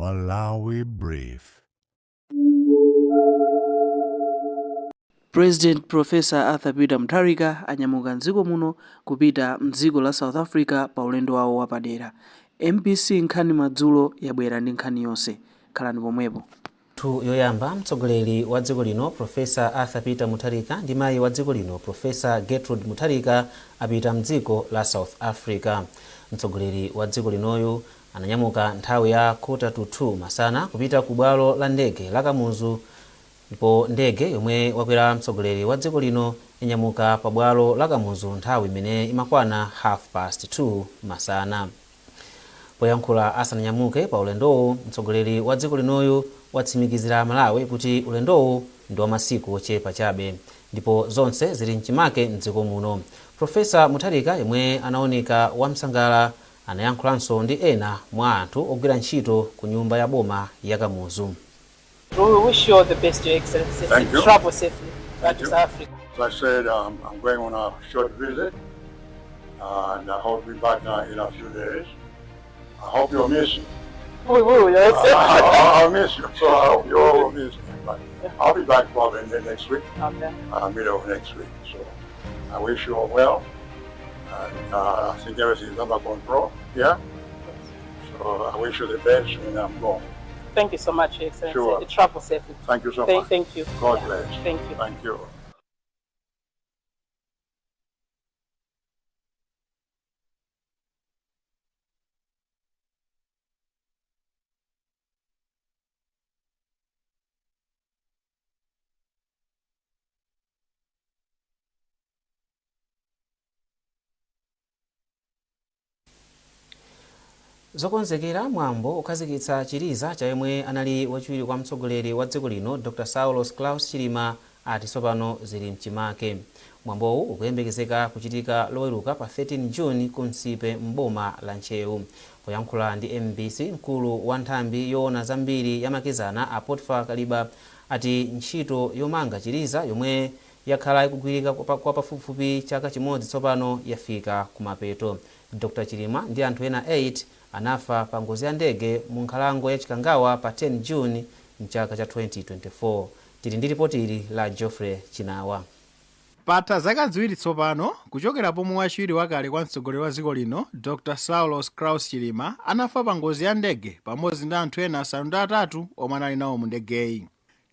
Malawi Brief. President Professor Arthur Peter Mutharika anyamuka mdziko muno kupita mdziko la South Africa pa ulendo wawo wapadera. MBC nkhani madzulo yabwera ndi nkhani yonse. Khalani pomwepo. Yoyamba mtsogoleri wa dziko lino Professor Arthur Peter Mutharika ndi mayi wa dziko lino Professor Gertrude Mutharika apita mdziko la South Africa. Mtsogoleri wa dziko linoyu ananyamuka nthawi ya 1:45 masana kupita ku bwalo la ndege la Kamuzu, ndipo ndege yomwe wakwera mtsogoleri wa dziko lino inyamuka pa bwalo la Kamuzu nthawi imene imakwana 2:30 masana. Poyankhula asananyamuke pa ulendowu, mtsogoleri wa dziko linoyu watsimikizira Malawi kuti ulendowu ndi wa masiku ochepa chabe ndipo zonse zili mchimake mdziko muno. Professor Mutharika yemwe anaoneka wamsangala anayankhulanso ndi ena mwa anthu ogwira ntchito ku nyumba ya boma ya Kamuzu. We wish you all the best, Your Excellency. Thank you. Travel safely back to South Africa. As I said, I'm going on a short visit, and I hope to be back in a few days. I hope you'll miss me. We will, Your Excellency. I'll miss you, so I hope you all will miss me. But I'll be back probably in the next week, Okay. middle of next week. So I wish you all well, and I think everything's under control. Yeah. So I wish you the best when I'm gone. Thank you so much, Your Excellency. Sure. Travel safely. Thank you so much. Thank you. God Yeah. bless. Thank you. Thank you. Zokonzekera mwambo ukhazikitsa chiriza cha yemwe anali wachiwiri kwa mtsogoleri wa dziko lino Dr. Saulos Klaus Chilima ati tsopano zili mchimake. Mwambowu ukuyembekezeka kuchitika loweruka pa 13 June ku Msipe m'boma la Nchewu. Poyankhula ndi MBC, mkulu wa nthambi yoona zambiri yamakizana a Potiphar Kaliba ati ntchito yomanga chiriza yomwe yakhala ikugwirika kwa pafupifupi chaka chimodzi tsopano yafika kumapeto. Dr. Chilima ndi anthu ena 8 anafa pa ngozi ya ndege mu nkhalango ya Chikangawa pa 10 June mchaka cha 2024. Tili ndi ripoti la Geoffrey Chinawa. Patha zaka ziwiri tsopano kuchokera pomwe wachiwiri wakale kwa mtsogoleri wa dziko lino Dr. Saulos Klaus Chilima anafa pa ngozi ya ndege pamodzi ndi anthu ena 3 omwe anali nawo mu ndegeyi.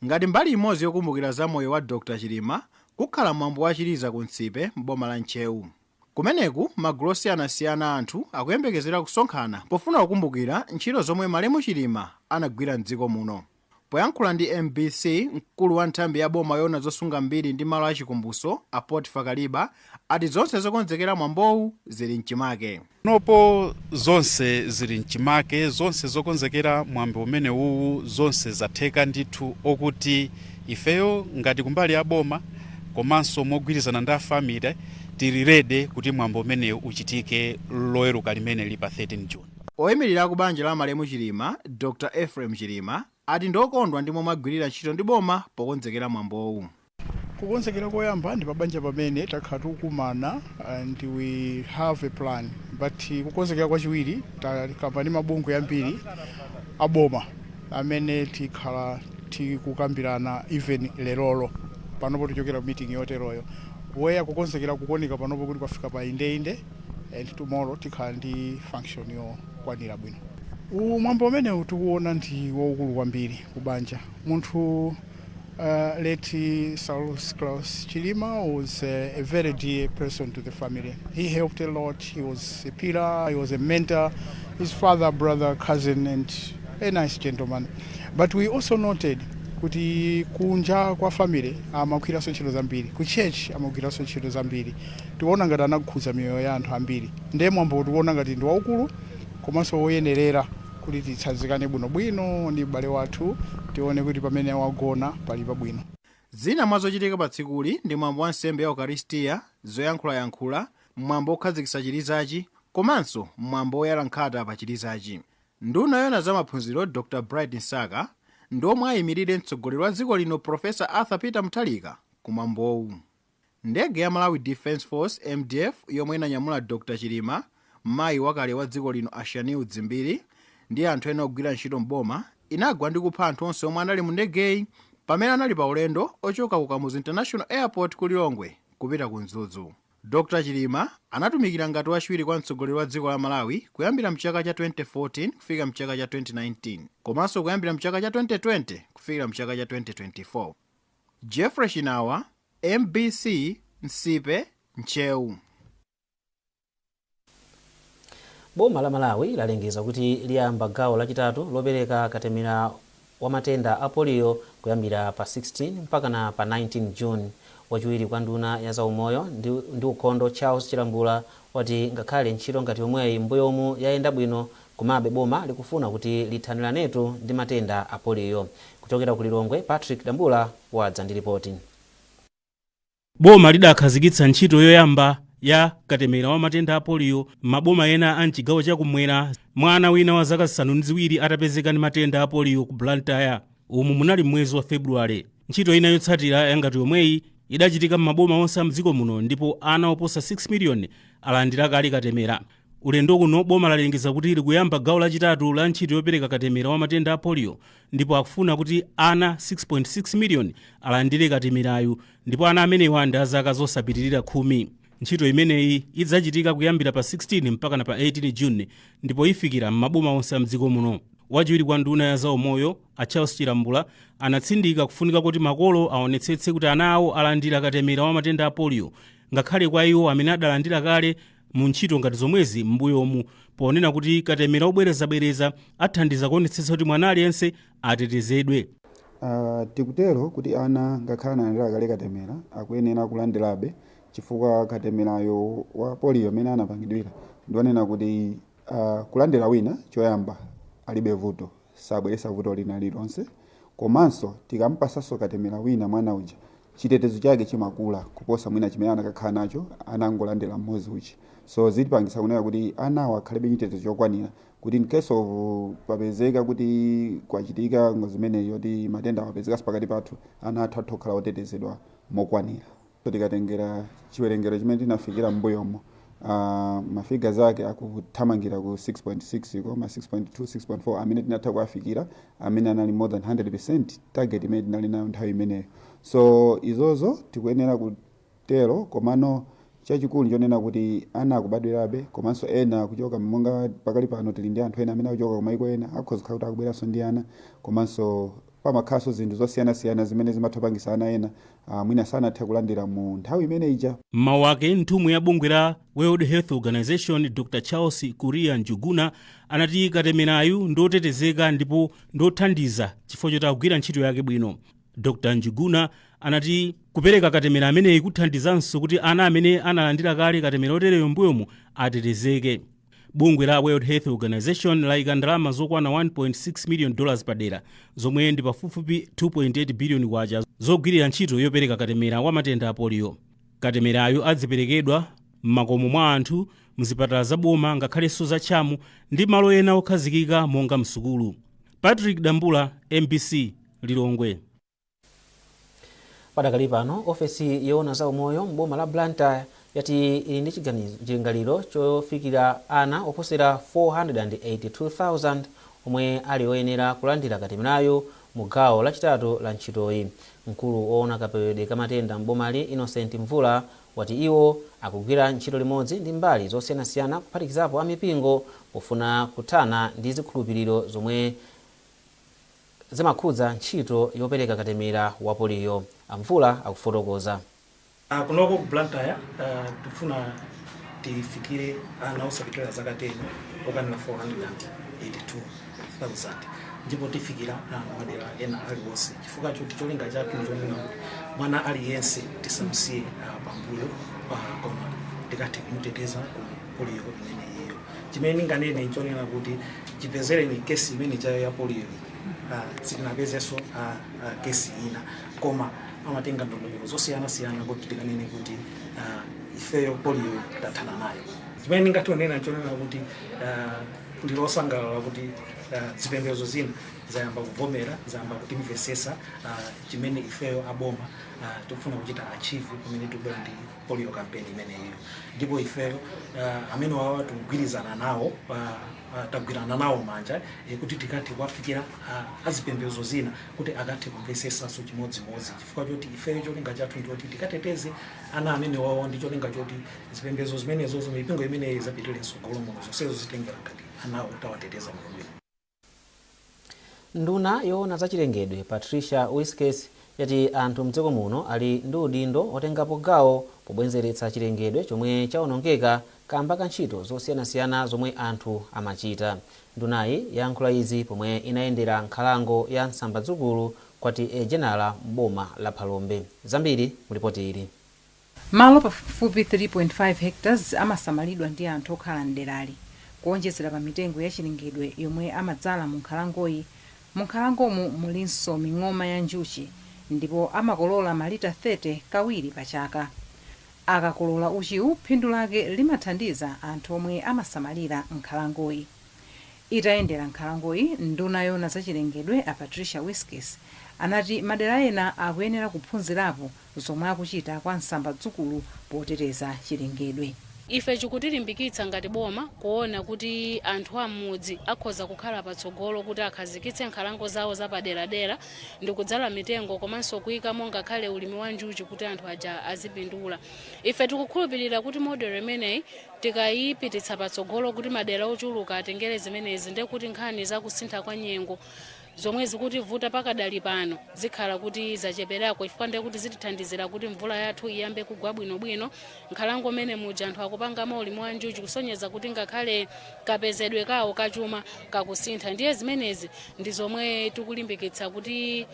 Ngati mbali imodzi yokumbukira za moyo wa Dr. Chilima, kukhala mwambo wa chiriza ku Msipe m'boma la Nchewu. Kumeneku magulu osiyanasiyana anthu akuyembekezera kusonkhana pofuna kukumbukira ntchito zomwe malemu Chilima anagwira m'dziko muno. Poyankhula ndi MBC, mkulu wa nthambi ya boma yoona zosunga mbiri ndi malo achikumbutso a Potiphar Kaliba ati zonse zokonzekera mwambowu zili mchimake. Nopo zonse zili mchimake, zonse zokonzekera mwambo umene uwu zonse zatheka ndithu okuti ifeyo ngati kumbali ya boma komanso mogwirizana ndi family tili ready kuti mwambo umene uchitike loweruka limene li pa 13 June. Oyimirira ku banja la malemu Chilima, Dr. Ephraim Chilima ati ndokondwa ndi momwe agwirira ntchito ndi boma pokonzekera mwambowu. Kukonzekera koyamba ndi pabanja pamene takhala tukumana and we have a plan, but kukonzekera kwachiwiri takamba ndi mabungwe yambiri aboma amene tikhala tikukambirana even lerolo panopo tichokera meeting yoteroyo. Weya kukonzekera kukonika panopo kuti pafika pa inde and tomorrow tikhala ndi function yokwanira bwino. Mwambo umene tikuona ndi waukulu kwambiri kubanja. Munthu late Saulos Klaus Chilima was a very dear person to the family. He helped a lot. He was a pillar, he was a mentor, his father, brother, cousin, and a nice gentleman. But we also noted kuti kunja kwa family amagwiraso ntchito zambiri, ku church amagwiraso ntchito zambiri. Tiona ngati anakhudza miyoyo ya anthu ambiri. Ndiye mwambo tiona ngati ndi waukulu komanso woyenerera kuti titsanzikane bwinobwino ndi m'bale wathu, tione kuti pamene wagona pali pabwino. Zina mwa zochitika pa tsikuli ndi mwambo wa nsembe ya Ukaristiya, zoyankhula, mwambo okhazikitsa chirizachi, komanso mwambo woyala nkhata pa chirizachi. Nduna yoona za maphunziro Dr. Bright Nsaka ndomwe ayimirire mtsogoleri wa dziko lino Professor Arthur Peter Mutharika ku mwambowu. Ndege ya Malawi Defence Force MDF yomwe inanyamula Dr. Chilima, mayi wakale wa dziko lino Ashaniu Dzimbiri, ndi anthu ena ogwira ntchito mboma inagwa ndi kupha anthu onse omwe anali mu ndegeyi pamene anali pa ulendo ochoka ku Kamuzu International Airport ku Lilongwe kupita ku Mzuzu. Dr. Chilima anatumikira ngati wachiwiri kwa mtsogoleri wa dziko la Malawi kuyambira mchaka cha 2014 kufika mchaka cha 2019 komanso kuyambira mchaka cha 2020 kufika mchaka cha 2024. Jeffrey Shinawa, MBC, Nsipe, Ncheu. Boma la Malawi lalengeza kuti liyamba gawo lachitatu lopereka katemera wa matenda a polio kuyambira pa 16 mpaka na pa 19 June. Wachiwiri kwa nduna ya zaumoyo ndi ukhondo Charles Chilambula wati ngakhale ntchito ngati yomweyi mbuyomu yayenda bwino komabe boma likufuna kuti lithaniranetu ndi matenda a polio. Kuchokera ku Lilongwe, Patrick Dambula wadza ndi ripoti. Boma lidakhazikitsa ntchito yoyamba ya katemera wa matenda a polio maboma ena a mchigawo chakumwera. Mwana wina wa zaka 7 atapezeka ndi matenda a polio ku Blantyre umu munali mwezi wa February. Ntchito ina yotsatira yangati yomweyi idachitika m'maboma onse a mdziko muno ndipo ana oposa 6 miliyoni alandira kale katemera. Ulendo kuno boma lalengeza kuti likuyamba gawo lachitatu la ntchito yopereka katemera wa matenda a polio ndipo akufuna kuti ana 6.6 miliyoni alandire katemerayu ndipo ana amenewa ndi azaka zosapitirira 10. Ntchito imeneyi idzachitika kuyambira pa 16 mpaka na pa 18 June ndipo ifikira m'maboma onse a mdziko muno. Wachiwiri kwa nduna ya zaumoyo a Charles Chilambula anatsindika kufunika kuti makolo aonetsetse kuti ana awo alandira katemera wa matenda a polio ngakhale kwa iwo amene adalandira kale mu ntchito ngati zomwezi m'mbuyomu, ponena kuti katemera obwerezabwereza athandiza kuonetsetsa kuti mwana aliyense atetezedwe. Tikutero kuti ana ngakhale analandira kale katemera akuyenera kulandirabe chifukwa katemerayo wa polio amene anapangidwira ndionena kuti kulandira wina choyamba alibe vuto, sabweresa vuto lina lilonse, komanso tikampasaso katemera wina mwana uja chitetezo chake chimakula kuposa mwina chimene anakakhala nacho anangolandira mmodzi uchi. So zitipangisa kunena kuti anawo akhalibe chitetezo chokwanira kuti in case of papezeka kuti kwachitika ngozi imene yoti matenda apezeka pakati pathu ana athu kukhala otetezedwa mokwanira. So tikatengera chiwerengero chimene tinafikira mbuyomo mafiga zake akuthamangira ku 6.6 koma 6.2 6.4 amene tinatha kuafikira amene anali more than 100% target imene tinali nayo nthawi imeneyo. So izozo tikuyenera kutero komano chachikulu chonena kuti ana akubadwirabe komanso ena kuchoka monga pakali pano tili ndi anthu ena amene akuchoka kumaiko ena akhoza kukhala kuti akubweranso ndi ana komanso pamakhaso zinthu zosiyanasiyana zimene zimathapangisa ana ena mwina sanathe kulandira mu nthawi imene ija. Mawu ake nthumwi ya bungwe la World Health Organization Dr. Charles Kuria Njuguna anati katemerayu ndotetezeka ndipo ndothandiza chifukwa choti akugwira ntchito yake bwino. Dr. Njuguna anati kupereka katemera ameneyi kuthandizanso kuti ana amene analandira kale katemera otereyo mbuyomu atetezeke. Bungwe la World Health Organization layika ndalama zokwana $1.6 million padera zomwe ndi pafupifupi 2.8 billion kwacha zogwirira ntchito yopereka katemera wa matenda a polio. Katemerayo adziperekedwa m'makomo mwa anthu, mzipatala zaboma ngakhalenso zatchamu ndi malo ena okhazikika monga msukulu. Patrick Dambula, MBC, Lilongwe. Padakali pano ofesi yoona zaumoyo m'boma la Blantyre yati ili ndi chilingaliro chofikira ana oposera 482,000 omwe ali oyenera kulandira katemerayo mu gawo lachitatu la ntchitoyi. Mkulu oona kapewedwe kamatenda m'bomali Innocent Mvula wati iwo akugwira ntchito limodzi ndi mbali zosiyanasiyana kuphatikizapo amipingo pofuna kuthana ndi zikhulupiriro zomwe zimakhudza ntchito yopereka katemera wa polio. Mvula akufotokoza. Kunoko ku Blantyre tufuna tifikire ana osapitirira zaka 10 okwanira 482,000 ndipo tifikira madera ena aliwonse chifukwa choti cholinga chathu nchonena kuti mwana aliyense tisamsiye pambuyo koma tikathe kumuteteza ku polio imeneyo. Chimene nganene nchonena kuti chipezereni kesi imene chayo ya polio sitinapezenso kesi ina koma amatenga ndondomeko zosiyanasiyana kuti tikanene kuti ifeyo polio tathana nayo. Chimene ngationena nchonena kuti ndilosangalala kuti zipembedzo zina zayamba kuvomera, zayamba kutimvesesa chimene ifeyo aboma tikufuna kuchita achieve pamene tikubwera ndi polio campaign imeneyo. Ndipo ifeyo amene wawa tikugwirizana nawo, tagwirana nawo manja kuti tikati kwafikira azipembedzo zina kuti akathe kumvesesanso chimodzimodzi, chifukwa choti ifeyo cholinga chathu ndi kuti tikateteze ana amene wawa, ndi cholinga choti zipembedzo zimenezo mipingo imeneyi izapitirenso golo muno zonsezo zitengera ngati anawo tawateteza muno. Nduna yoona zachilengedwe Patricia Whiskes yati anthu mdziko muno ali ndi udindo otengapo gawo pobwezeretsa chilengedwe chomwe chaonongeka kamba ka ntchito zosiyanasiyana zomwe anthu amachita. Ndunayi yayankhula izi pomwe inayendera nkhalango ya Nsambadzukulu kwati General m'boma la Phalombe. Zambiri mulipoti ili. Malo pafupi 3.5 hectares amasamalidwa ndi anthu okhala mderali, kuonjezera pa mitengo ya chilengedwe yomwe amadzala mu nkhalangoyi. Mu nkhalangomu mulinso ming'oma ya njuchi, ndipo amakolola malita 30 kawiri pa chaka. Akakolola uchiwu, phindu lake limathandiza anthu omwe amasamalira nkhalangoyi. Itayendera nkhalangoyi, nduna yoona zachilengedwe a Patricia Whiskes anati madera ena akuyenera kuphunzirapo zomwe akuchita kwa Nsambadzukulu poteteza chilengedwe. Ife chikutilimbikitsa ngati boma kuona kuti anthu amudzi akhoza kukhala patsogolo kuti akhazikitse nkhalango zawo zapaderadera ndi kudzala mitengo komanso kuyika mongakhale ulimi wa njuchi kuti anthu aja azipindula. Ife tikukhulupirira kuti model imeneyi tikayipititsa patsogolo kuti madera ochuluka atengere zimenezi, ndi kuti nkhani zakusintha kwa nyengo zomwe zikuti vuta pakadali pano zikhala kuti zacheperako, ifika ndi kuti zitithandizira kuti mvula yathu iyambe kugwa bwinobwino. Nkhalango mene muja anthu akupanga ulimi wa njuchi kusonyeza kuti ngakhale kapezedwe kawo kachuma kakusintha. Ndiye zimenezi ndi zomwe tikulimbikitsa kuti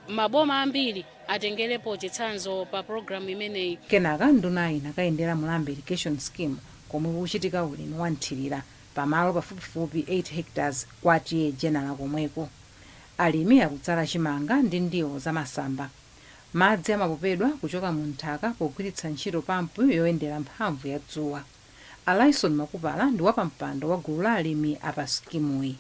maboma ambiri atengerepo chitsanzo pa program imeneyi. Kenaka ndunayi inakayendera Mulambe Irrigation Scheme komwe kuchitika ulimi wa nthirira pamalo pafupifupi 8 hectares kwati General komweko. Alimi akudzala chimanga ndi ndiwo za masamba. Madzi amapopedwa kuchoka mu nthaka pogwiritsa ntchito pampu yoyendera mphamvu ya dzuwa. Alaison Makupala ndi wapampando wa gulu la alimi apa skimuyi.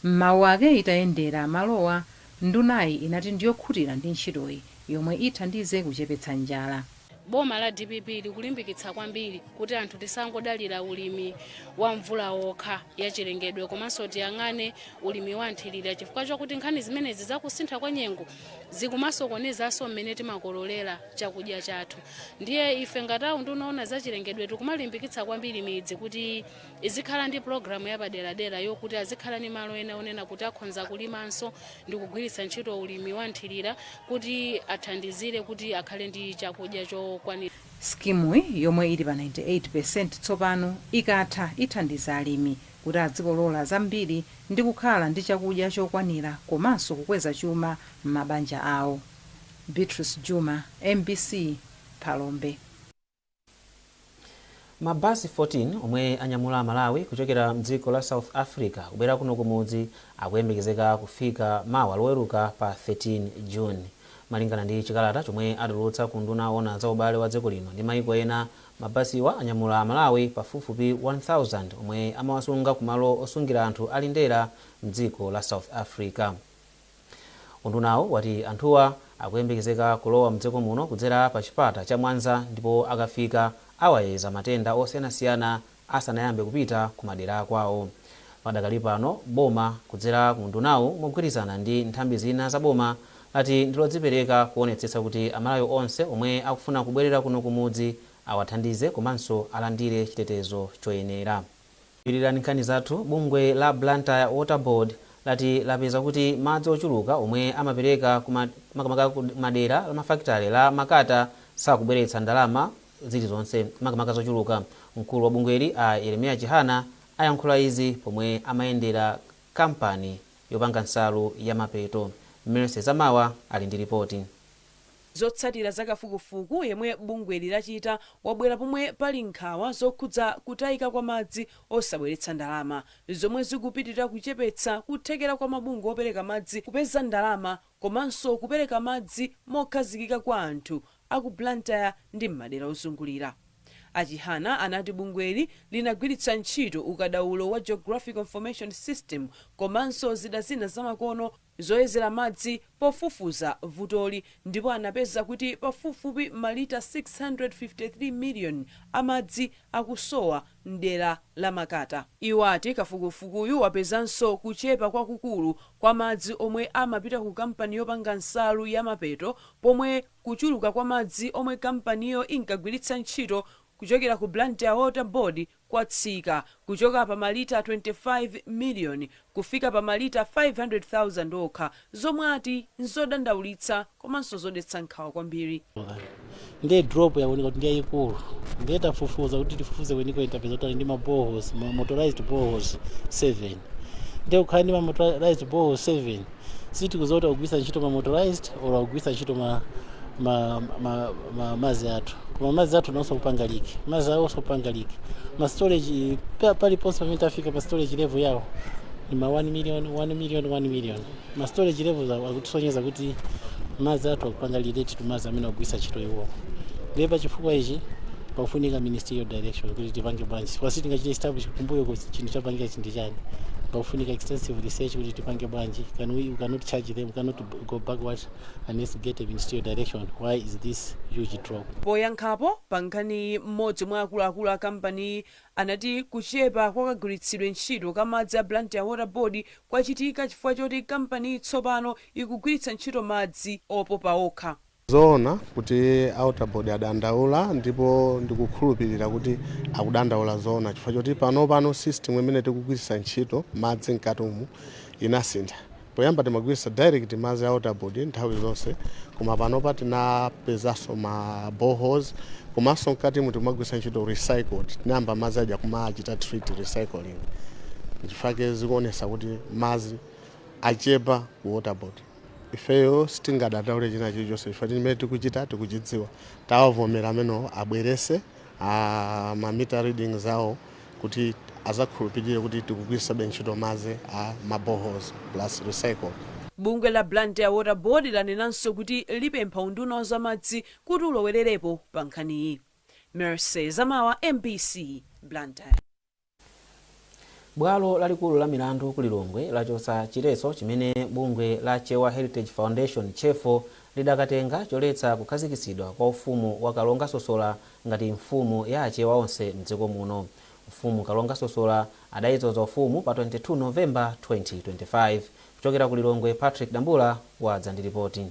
Mawu ake itayendera malowa, ndunayi inati ndiyokhutira ndi ntchitoyi yomwe ithandize kuchepetsa njala. Boma la DPP likulimbikitsa kwambiri kuti anthu tisangodalira ulimi wa mvula wokha ya chilengedwe, komanso tiyang'ane ulimi wa nthirira, chifukwa chokuti nkhani zimenezi zakusintha kwa nyengo zikumasokonezanso mmene timakololera chakudya chathu. Ndiye ife ngati nduna za chilengedwe tikumalimbikitsa kwambiri midzi kuti izikhala ndi programu ya paderadera yokuti azikhala ni malo ena onena kuti akhonza kulimanso ndi kugwiritsa ntchito ulimi wa nthirira kuti athandizire kuti akhale ndi chakudya chokwanira. Skimuyi yomwe ili pa 98% tsopano ikatha ithandiza alimi kuti azikolola zambiri ndi kukhala ndi chakudya chokwanira komanso kukweza chuma m'mabanja awo. Beatrice Juma, MBC, Phalombe. Mabasi 14 omwe anyamula Malawi kuchokera mdziko la South Africa kubwera kuno kumudzi akuyembekezeka kufika mawa loweruka pa 13 June. Malingana ndi chikalata chomwe adulutsa ku nduna yoona za ubale wa dziko lino ndi mayiko ena, mabasiwa anyamula Malawi pafupifupi 1000 omwe amawasunga kumalo osungira anthu ali ndera mdziko la South Africa. Undunawo wati anthuwa akuyembekezeka kulowa mdziko muno kudzera pa chipata cha Mwanza, ndipo akafika awayeza matenda osiyanasiyana asanayambe kupita ku madera kwawo. Padakali pano boma kudzera ku ndunawo mogwirizana ndi nthambi zina za boma ati ndilodzipereka kuonetsetsa kuti amalawi onse omwe akufuna kubwerera kuno kumudzi awathandize komanso alandire chitetezo choyenera. Pirirani nkhani zathu. Bungwe la Blantyre Water Board lati lapeza kuti madzi ochuluka omwe amapereka makamaka ku madera la mafakitale la Makata sakubweretsa ndalama zilizonse makamaka zochuluka. Mkulu wa bungweli a Yeremia Chihana ayankhula izi pomwe amayendera kampani yopanga nsalu ya mapeto. Mercy Zamawa ali ndi ripoti. Zotsatira zakafukufuku yemwe bungweli lachita wabwera pomwe pali nkhawa zokhudza kutayika kwa madzi osabweretsa ndalama, zomwe zikupitirira kuchepetsa kuthekera kwa mabungwe opereka madzi kupeza ndalama komanso kupereka madzi mokhazikika kwa anthu aku Blantyre ndi m'madera ozungulira. Achihana anati bungweli linagwiritsa ntchito ukadaulo wa Geographical Information System komanso zida zina zamakono zoyezera madzi pofufuza vutoli, ndipo anapeza kuti pafupifupi malita 653 million amadzi akusowa mdera la Makata. Iwo ati kafukufukuyu wapezanso kuchepa kwakukulu kwa madzi omwe amapita ku kampani yopanga nsalu ya mapeto, pomwe kuchuluka kwa madzi omwe kampaniyo inkagwiritsa ntchito kuchokera ku Blantyre Water Board kwatsika kuchoka pa malita 25 million kufika pa malita 500,000 okha, zomwe ati nzodandaulitsa komanso zodetsa nkhawa kwambiri. Ndiye drop yaoneka kuti ndiye ikulu, ndiye tafufuza kuti tifufuze kweniko itapeza kuti ndi maboreholes, motorized boreholes 7. Ndiye kukhala ndi motorized boreholes 7 siti kuzota kugwisa ntchito ma motorized ola kugwisa ntchito mazi athu. Koma mazi athu naso kupanga liki, mazi awo so kupanga liki. Ma storage pali ponse pamene tafika pa storage level yawo ni ma 1 million. Ma storage levels akutisonyeza kuti mazi athu akupanga relate to mazi amene akugwisa ntchito iwo. Ndiye pa chifukwa ichi pakufunika ministerial direction kuti tipange bwanji. Kwasi tingachite establish kumbuyo ku chinthu chapangira chinthu chani. Pakufunika extensive research kuti tipange bwanji. We cannot charge them, cannot go backward unless to get a ministerial direction. Why is this huge drop? Poyankhapo pankhani mmodzi mwa akuluakulu a kampani anati kuchepa kwakagwiritsidwe ntchito ka madzi a Blantyre Water Board kwachitika chifukwa choti kampani tsopano ikugwiritsa ntchito madzi opopa okha. Zoona kuti Water Board adandaula, ndipo ndikukhulupirira kuti akudandaula zoona chifukwa choti pano system imene tikugwiritsa ntchito madzi mkatumu inasintha. Poyamba timagwiritsa direct madzi a Water Board nthawi zonse, koma panopa tinapezanso ma boreholes, komanso mkatimu timagwiritsa ntchito recycled, tinayamba madzi aja kumachita treat recycling. Chifukwa zikuonesa kuti madzi achepa ku Water Board. Ifeyo sitingadandaule china chilichonse chifukwa chimene tikuchita tikuchidziwa. Tawavomera amene abwerese ma meter readings awo kuti azakhulupirire kuti tikugwiritsa ntchito madzi a maboreholes plus recycle. Bungwe la Blantyre Water Board lanenanso kuti lipempha unduna za madzi kuti ulowererepo pa nkhaniyi. Mercy Zamawa, MBC, Blantyre. Bwalo lalikulu la milandu ku Lilongwe lachotsa chiletso chimene bungwe la Chewa Heritage Foundation chefo lidakatenga choletsa kukhazikitsidwa kwa ufumu wa Kalonga Sosola ngati mfumu ya achewa onse mdziko muno. Mfumu Kalonga Sosola adayidzoza ufumu pa 22 Novemba 2025. Kuchokera ku Lilongwe, Patrick Dambula wadza ndi ripoti.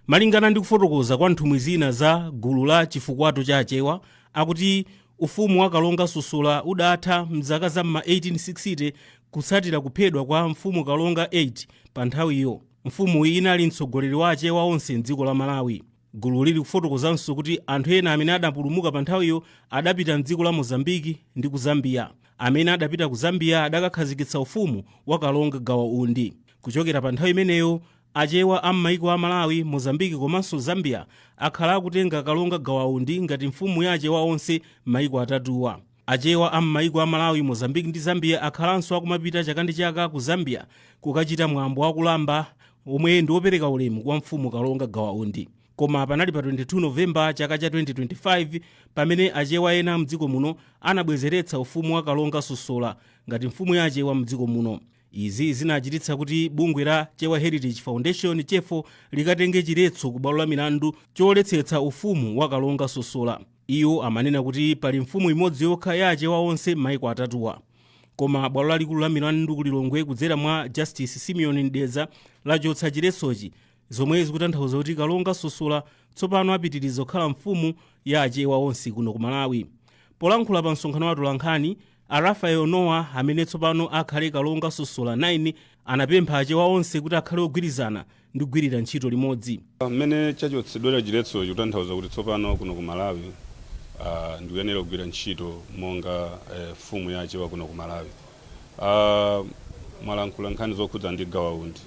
Malingana ndi kufotokoza kwa nthumwi zina za gulu la chifukwato cha achewa akuti ufumu wa Kalonga Sosola udatha mzaka za ma 1860 kutsatira kuphedwa kwa mfumu Kalonga 8 pa nthawiyo. Mfumu iyi inali mtsogoleri wa achewa onse m'dziko la Malawi. Gulu lili kufotokozanso kuti anthu ena amene adapulumuka pa nthawiyo adapita m'dziko la Mozambiki ndi ku Zambia. Amene adapita ku Zambia adakakhazikitsa ufumu wa Kalonga Gawaundi. Kuchokera pa nthawi imeneyo achewa a m'mayiko a Malawi, Mozambiki komanso Zambia akhala akutenga Kalonga Gawaundi ngati mfumu ya achewa onse m'mayiko atatuwa. Achewa a m'mayiko a Malawi, Mozambiki ndi Zambia akhalanso akumapita chaka ndi chaka ku Zambia kukachita mwambo wakulamba omwe ndi wopereka ulemu kwa mfumu Kalonga Gawaundi. Koma panali pa 22 Novemba chaka cha 2025 pamene achewa ena mdziko muno anabwezeretsa ufumu wa Kalonga Sosola ngati mfumu ya achewa mdziko muno. Izi zinachititsa kuti bungwe la Chewa Heritage Foundation chefo likatenge chiletso ku bwalo la milandu choletsetsa ufumu wa Kalonga Sosola. Iyo amanena kuti pali mfumu imodzi yokha ya achewa onse m'mayiko atatuwa. Koma bwalo lalikulu la milandu ku Lilongwe kudzera mwa Justice Simeon Ndeza lachotsa chiletsochi, zomwe zikutanthauza kuti Kalonga Sosola tsopano apitiriza kukhala mfumu ya achewa onse kuno ku Malawi. Polankhula pa msonkhano wa atolankhani, Rafael Noah amene tsopano akhale Kalonga Sosola 9 anapempha achewa onse kuti akhale ogwirizana ndi kugwirira ntchito limodzi. Mmene chachotsedwera chiletso chikutanthauza kuti tsopano kuno ku Malawi ndikuyenera kugwira ntchito monga mfumu ya achewa kuno ku Malawi. Mwalankhula nkhani zokhudza ndi Gawaundi.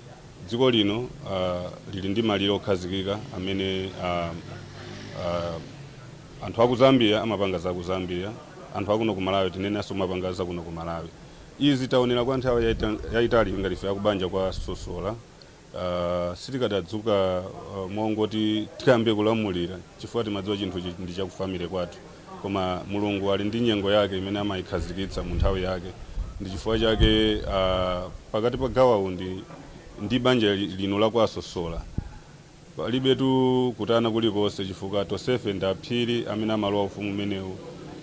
Dziko lino lili ndi maliro okhazikika amene anthu aku Zambia amapanga za ku Zambia, anthu akuno ku Malawi tinenanso amapanga za kuno ku Malawi. Izi taonera kwa nthawi yayitali ngati ife akubanja kwa Sosola sitikadadzuka mongoti tikayambe kulamulira chifukwa timadziwa chinthu ndi chakufamire kwathu, koma Mulungu ali ndi nyengo yake imene amayikhazikitsa mu nthawi yake. Ndi chifukwa chake pakati pa gawawu ndi banja lino lakwasosola palibetu kutana kulikonse, chifukwa tonsefe ndi aphiri amene amalowa ufumu umenewu,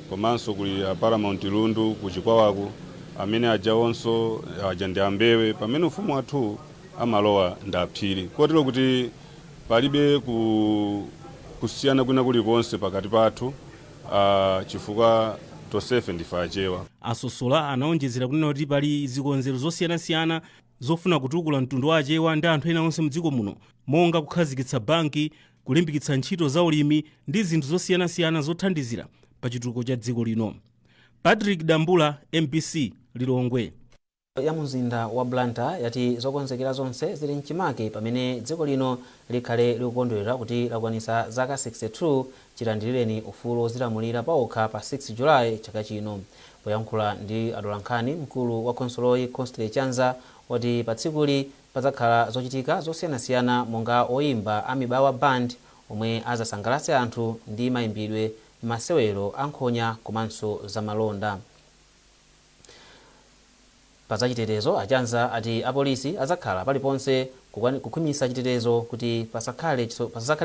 komanso kuli Paramount Lundu kuchikwawaku amene ajawonso aja ndi ambewe, pamene ufumu wathu amalowa ndi aphiri. Kotero kuti palibe kusiyana kwina kulikonse pakati pathu, chifukwa tonsefe ndife achewa. Asosola anaonjezera kunena kuti pali zikonzero zosiyanasiyana zofuna kutukula mtundu wa achewa ndi anthu ena onse mdziko muno, monga kukhazikitsa banki, kulimbikitsa ntchito za ulimi ndi zinthu zosiyanasiyana zothandizira pa chitukuko cha dziko lino. Patrick Dambula, MBC, Lilongwe. Ya mzinda wa Blantyre yati zokonzekera zonse zili mchimake pamene dziko lino likhale likukondwerera kuti lakwanisa zaka 62 chilandirireni ufulu zilamulira paokha pa 6 Julayi chaka chino. Poyankhula ndi atolankhani, mkulu wa konsoloyi Constantine Chanza wati pa tsikuli padzakhala zochitika zosiyanasiyana monga oyimba amibawa band omwe azasangalatse anthu ndi mayimbidwe masewero ankhonya komanso zamalonda. Pazachitetezo Achanza ati apolisi azakhala paliponse kukhwimisa chitetezo kuti pasakhale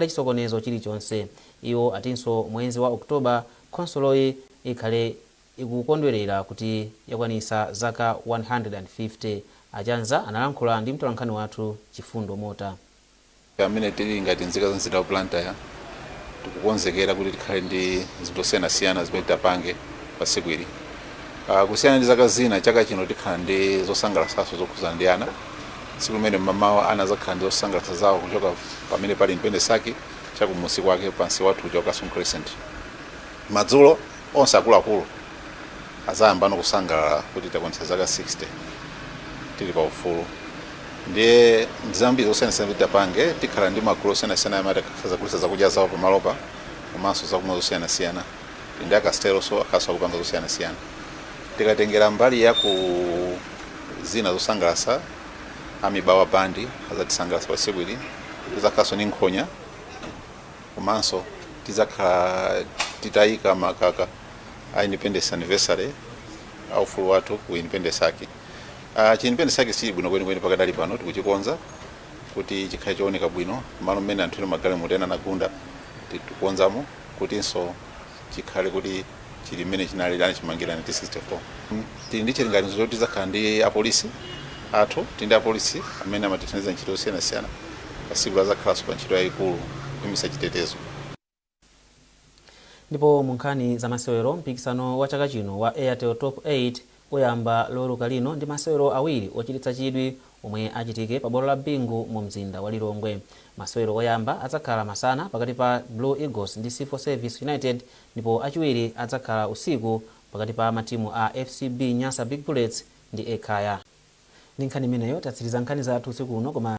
chisokonezo chilichonse. Iwo atinso mwezi wa Oktoba konsoloyi ikhale ikukondwerera kuti yakwanisa zaka 150. Achanza analankhula ndi mtolankhani wathu Chifundo Mota. Amene tili ngati nzika za mzinda wa Blantyre tikukonzekera kuti tikhale ndi zinthu zosiyanasiyana zimene tapange pa tsiku ili. Kusiyana ndi zaka zina, chaka chino tikhala ndi zosangalatsaso zokhuzana ndi ana. Tsiku limene mamawa ana azakhala ndi zosangalatsa zawo kuchoka pamene pali Independence Park chakumusi kwake pansi wathu cha Kasum Crescent. Madzulo onse akuluakulu azayamba kusangalala kuti takwanitsa zaka 60 tili pa ufulu. Ndiye ndizambiri zosiyanasiyana kuti tapange, tikhala ndi magulu osiyanasiyana amene akhaza zakudya zawo pamalopa komanso zakumwa zosiyanasiyana. Ndi akasteronso akhaso akupanga zosiyanasiyana. Tikatengera mbali ya ku zina zosangalatsa, amibawa bandi azatisangalatsa pa tsiku ili, tizakhaso ni nkhonya komanso tizakhala titayika makaka a Independence Anniversary a ufulu wathu ku Independence Park. Independence Park chili bwino kwenikweni pakadali pano tikuchikonza kuti chikhale chooneka bwino, malo mmene anthu ena magalimoto ena anagunda tikukonzamo kutinso chikhale kuti chili mmene chinali lani chimangira 1964. Tili ndi chilinganizo choti tizakhala ndi apolisi athu, tili ndi apolisi amene amatithandiza ntchito zosiyanasiyana pa tsiku lazakhalanso pa ntchito yayikulu kukhwimisa chitetezo. Ndipo munkhani za masewero, mpikisano wa chaka chino wa Airtel Top 8 uyamba loweruka lino ndi masewero awiri ochititsa chidwi omwe achitike pa bwalo la Bingu mu mzinda wa Lilongwe. Masewero oyamba adzakhala masana pakati pa Blue Eagles ndi Civil Service United, ndipo achiwiri adzakhala usiku pakati pa matimu a FCB Nyasa Big Bullets ndi Ekaya. Ndi nkhani imeneyo tatsiriza nkhani zathu usiku uno koma